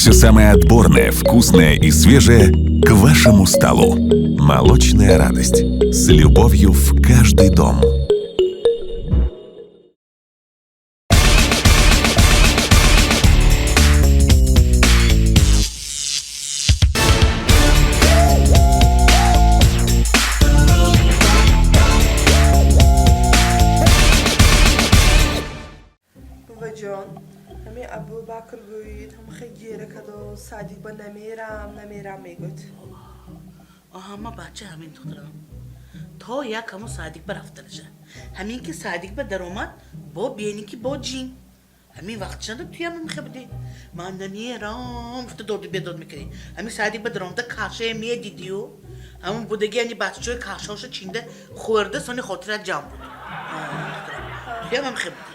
Все самое отборное, вкусное и свежее к вашему столу. Молочная радость. С любовью в каждый дом. جان همین ابو بکر گوید هم خیلی گیره کدو صدیق با نمیرم میگوید ما بچه همین دخترم تا یک همون صدیق به رفتنشه همین که صدیق به در اومد با بینی که با جین همین وقت شده توی همون میخوابیدی من نمیرم فتا دادی بیداد میکنی همین صدیق به در اومده کاشه میه دیدیو همون بودگی یعنی بچه های کاشهاشو چینده خورده سانی خاطرت جمع بود توی همون میخوابیدی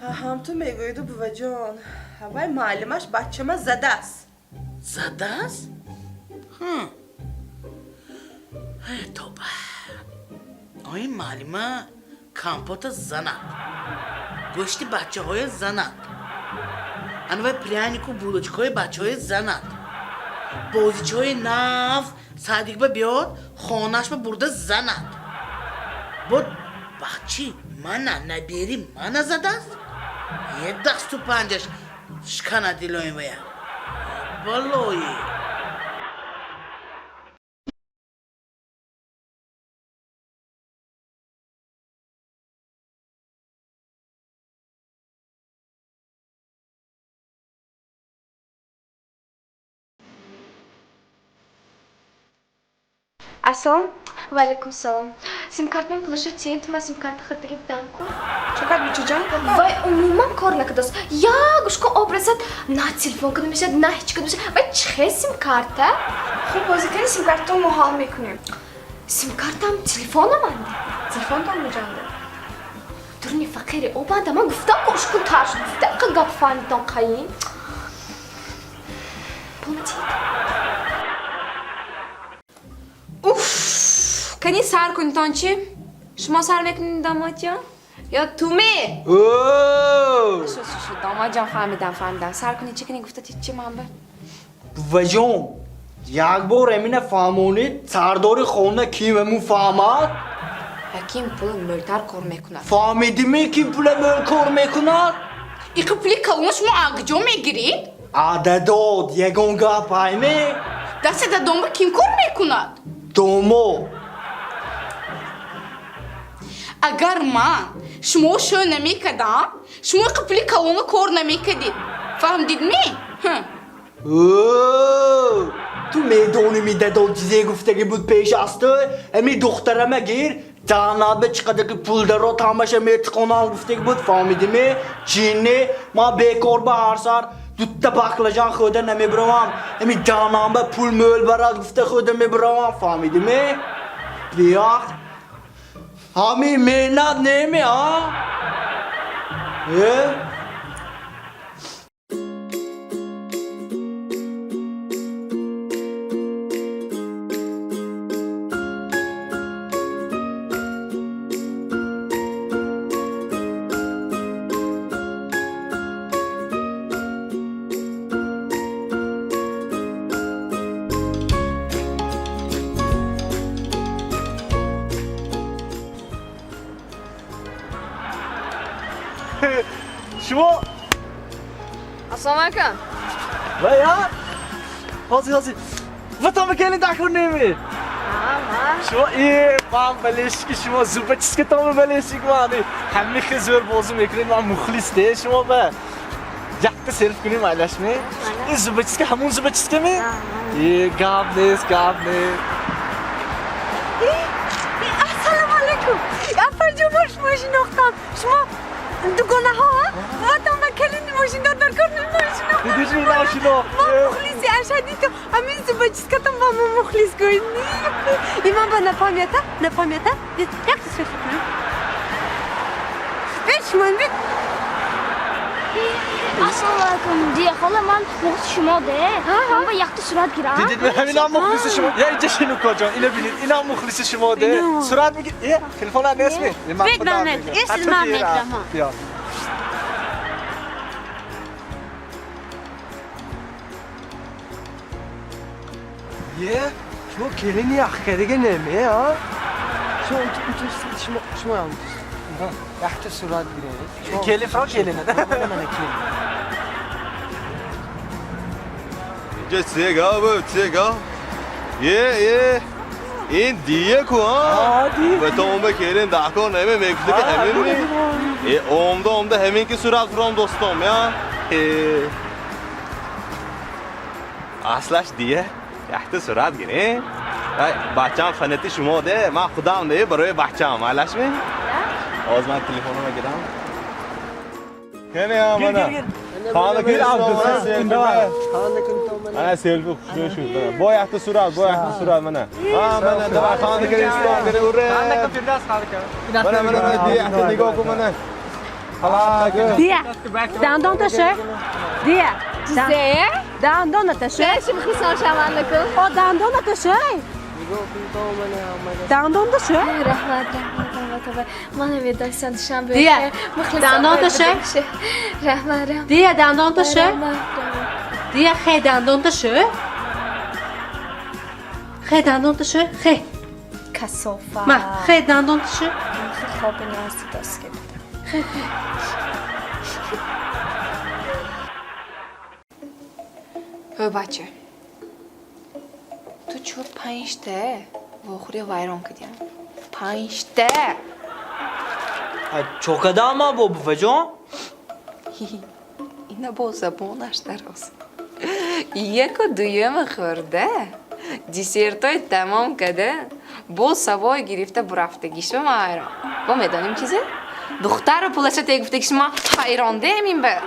هم تو میگوید بابا جان وای معلمش بچه ما زده است زده است؟ توبه این معلمه کامپوت زند گوشتی بچه های زند انوای پریانیکو بولوچک های بچه های زند بازیچه های نف صدیق به بیاد خانهش به برده زند بود بچه من نبیری من زده است یه دست تو پنجش شکنه دیلویم بیا بلوی السلام وعلیکم السلام سیم کارت من پولشو چند تو من سیم کارت خود دیگه بدم کن چقدر بیچه جان؟ وای عموما کار نکردست یا گوشکو آب رسد نه تلفن کنه میشه نه هیچ کنه میشه وای چه سیم کارته؟ خب بازی کنی سیم کارت تو محال میکنیم سیم کارتم تلفنم انده تلفن تو میجانده درونی فقیری او بنده من گفتم گوشکو ترش گفته اقا گپ فهمیدن قایم اوف کنی سر کنی تانچی؟ شما سر میکنید داماد جان؟ یا تومی؟ شو داماد جان فهمیدم سر کنی چی کنی گفته چی من به؟ بابا جان یک بار امینه فهمونید سرداری خونه کیممون فهمد؟ حکیم پول ملتر کار میکند فهمیدی می کیم پول مل کار میکند؟ ایقی پولی کلون شما اگجا میگیرید؟ عدداد یگان گپ هایمی؟ دست در دنبال کیم کار میکند؟ دومو اگر من شما شو نمیکدم شما قبلی کلونو کار نمیکدید فهمدید می؟ تو میدونی میداداد چیزی گفتگی بود پیش استه امی دخترمه گیر تنها به چقدر که پول درو تماشه میتقونم گفتگی بود فهمیدی می؟ چینی ما بیکار به هر سر دوتا باقلاجان خوده نمیبروم امی جانم به پول مول براد گفته خوده میبروم فهمیدی می؟ بیا همی مینت نمی ها؟ شما السلام علیکم و یا حاضی و تا مکلی دکر نمی شما من بلیشکی شما زوبه چیز که تا بلیشکی مانی همه خیلی زور بازو میکنید من مخلص ده شما به یک سلف کنیم علاش می این زوبه چیز که همون زوبه چیز که می گاب نیست السلام علیکم افرجو باش ماشین اختم شما دوگانه ها و تا من کلید ماشین دار کنیم ماشین اختم دیدی این ماشینا ما مخلصی اشدی تو همین زوبه چیز که تا ما مخلص گوید این من با نپامیته یک تصفیه کنم بیش من بید السلام علیکم دیگه خاله من مخصوص شما ده من با یخت صورت گیرم دیدید همین هم مخلص شما یا اینجا شینو کجا اینو ببینید این هم مخلص شما ده صورت میگی تلفن هم اسمی بید محمد اسم محمد بیا یه شما کلینی اخکرگه نمیه ها شما شما هم یخت صورت گیره کلی فرا کلی نه من کلی اینجا چیگاه یه این دیه کو ها به تو اون به کلین داکو نمی میگفته که همین نی عمده همین که صورت فرام دوستم یا اصلش دیه یخت صورت گیره بچه‌م فنتی شما ده من خودم ده برای بچه‌م علش می آز من تلفنم بگیرم کنی هم منم خانه کنی انا سیلفی شو با یخت صورت منه منه دو خانه کنی اسلام کنی اوره منه دیه یخت نگاه کن منه دیه دندان تشه دیه زه؟ دندان تشه چی میخوای سرشون نکن؟ دندان تشه دندان تشه رحمت من نمید داشتن شم به دیه دندان تشه رحمت دیه دندان تشه دیه خی دندان تشه خی دندان تشه خی کسافه ما خی دندان تشه خواب نیازی دست کرد بچه تو چرا 5 تا واخوری وایران کردیم 5 تا چوکده اما بابا جان اینا با زبانش دراز یک و دویم خورده دیسرتای تمام کده با سوای گرفته برفتگیش به ما حیران با میدانیم چیزه دختر پولشه تگفتگیش ما حیرانده همین به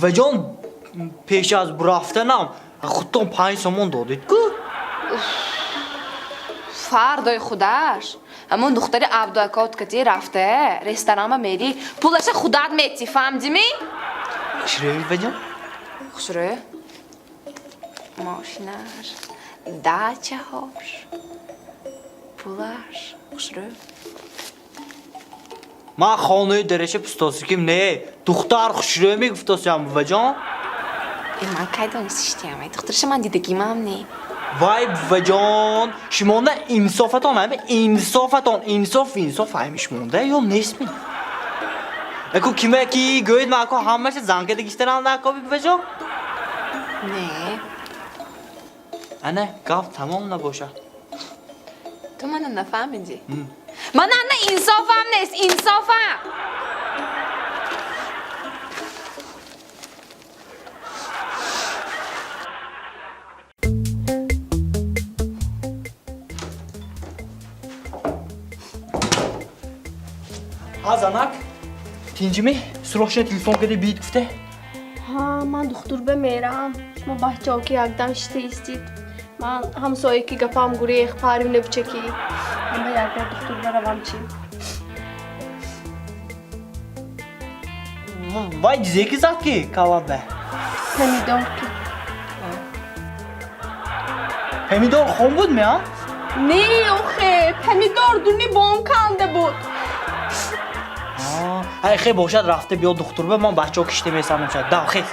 و جان پیش از برفتنم خودتون 5 سومون دادید که فردای خودش همون دختری عبدالکات کتی رفته رستوران میری پولش خودت میتی فهمدی می؟ خشره و جان خسره ماشینش دچه هاش پولش خسره من خانه درشه پستاسیکیم نه دختر خشره میگفتاسیم و جان این من که دانستشتی همه دخترش من دیدگیم هم نی وای و جان شما نه انصافتان همه انصاف همیش مونده یا نیست می اکو کیمه کی گوید من اکو همش زنگه دگیشترم نکابی و جان نه انه گفت تمام نباشه تو منو نفهمیدی من نه انصافم نیست انصافم Hazanak, tinci سراغش تلفن کردی بیت گفته؟ ها من دختر بمیرم شما بچه ها که یکدم شته ایستید من همسایه که گپام گریخ پاریم نبچکی اما یکدم دختر بروم چی وای دیزه کی زد که کلاب به پمیدار که پمیدار خون بود می ها؟ نه اوخه پمیدار دونی بام کنده بود ای خیلی باشد رفته بیا دختر به من بچه ها کشته میسم شد دو خیلی